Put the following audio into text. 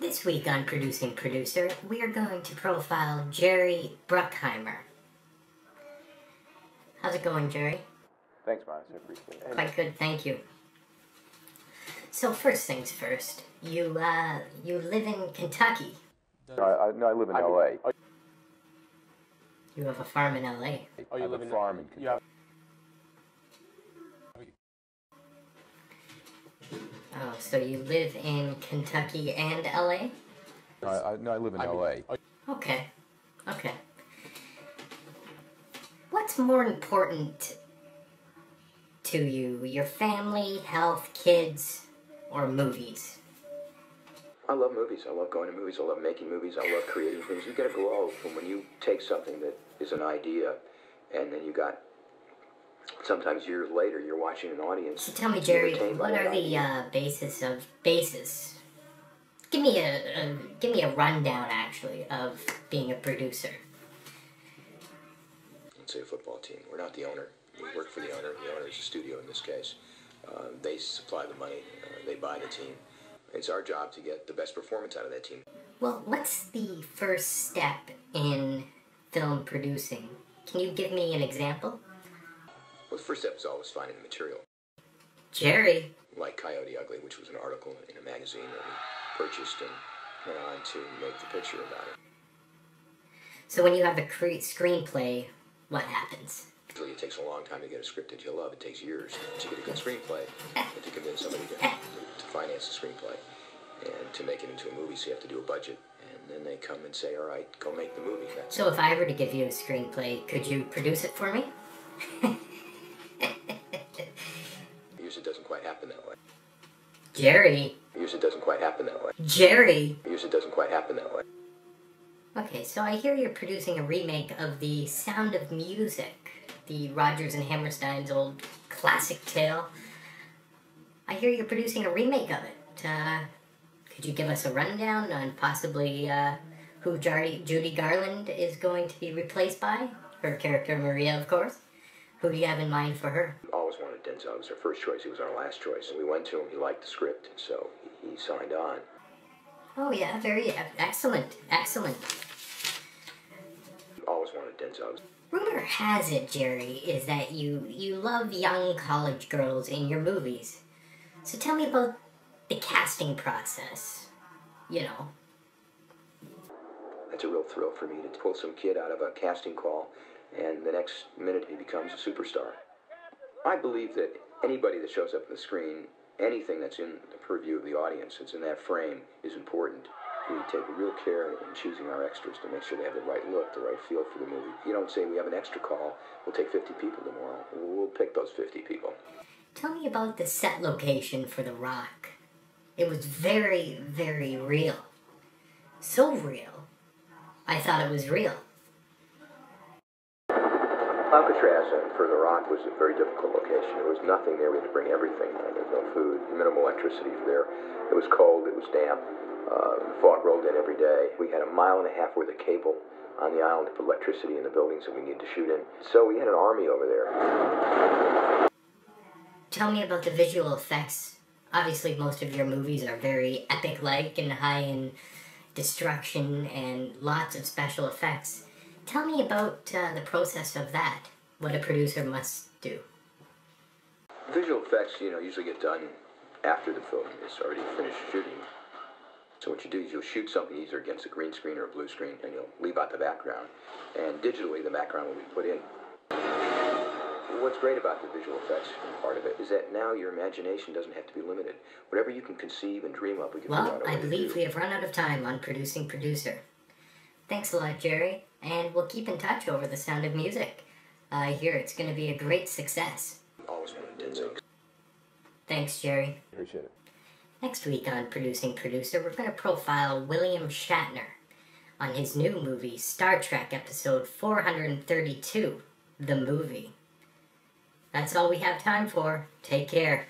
This week on Producing Producer, we are going to profile Jerry Bruckheimer. How's it going, Jerry? Thanks, Miles. I appreciate it. Quite good, thank you. So first things first, you live in Kentucky. No, I live in L.A. You have a farm in L.A. I have a farm in Kentucky. Oh, so you live in Kentucky and L.A.? No, I live in L.A. Okay. What's more important to you, your family, health, kids, or movies? I love movies. I love going to movies. I love making movies. I love creating things. You get a glow from when you take something that is an idea, and then you got, sometimes years later, you're watching an audience. So tell me, Jerry, what are the basis? Give me a rundown, actually, of being a producer. Let's say a football team. We're not the owner. We work for the owner. The owner is the studio in this case. They supply the money. They buy the team. It's our job to get the best performance out of that team. Well, what's the first step in film producing? Can you give me an example? Well, the first step is always finding the material. Jerry. Like Coyote Ugly, which was an article in a magazine that we purchased and went on to make the picture about it. So when you have a screenplay, what happens? Usually it takes a long time to get a script that you love. It takes years to get a good screenplay and to convince somebody to finance the screenplay and to make it into a movie. So you have to do a budget, and then they come and say, all right, go make the movie. So if I were to give you a screenplay, could you produce it for me? Usually it doesn't quite happen that way. Jerry. Usually it doesn't quite happen that way. Jerry. Usually it doesn't quite happen that way. Okay, so I hear you're producing a remake of The Sound of Music, the Rodgers and Hammerstein's old classic tale. I hear you're producing a remake of it. Could you give us a rundown on possibly who Judy Garland is going to be replaced by? Her character Maria, of course. Who do you have in mind for her? Always wanted Denzel. It was our first choice. He was our last choice. And we went to him. He liked the script, so he signed on. Oh yeah, very excellent. Always wanted Denzel. Rumor has it, Jerry, is that you love young college girls in your movies. So tell me about the casting process. You know. It's a real thrill for me to pull some kid out of a casting call, and the next minute he becomes a superstar. I believe that anybody that shows up on the screen, anything that's in the purview of the audience, that's in that frame, is important. We take real care in choosing our extras to make sure they have the right look, the right feel for the movie. You don't say, we have an extra call, we'll take 50 people tomorrow. We'll pick those 50 people. Tell me about the set location for The Rock. It was very, very real. So real, I thought it was real. Alcatraz for The Rock was a very difficult location. There was nothing there. We had to bring everything. There was no food, minimal electricity there. It was cold, it was damp. Fog rolled in every day. We had 1.5 miles worth of cable on the island to put electricity in the buildings that we needed to shoot in. So we had an army over there. Tell me about the visual effects. Obviously, most of your movies are very epic-like and high in destruction and lots of special effects. Tell me about the process of that, what a producer must do. Visual effects, usually get done after the film is already finished shooting. So what you do is you'll shoot something either against a green screen or a blue screen, and you'll leave out the background. And digitally, the background will be put in. What's great about the visual effects part of it is that now your imagination doesn't have to be limited. Whatever you can conceive and dream up, we can figure out a way to do. Well, I believe we have run out of time on Producing Producer. Thanks a lot, Jerry, and we'll keep in touch over The Sound of Music. I hear it's going to be a great success. Always wanted Denzel. Thanks, Jerry. Appreciate it. Next week on Producing Producer, we're going to profile William Shatner on his new movie, Star Trek Episode 432, The Movie. That's all we have time for. Take care.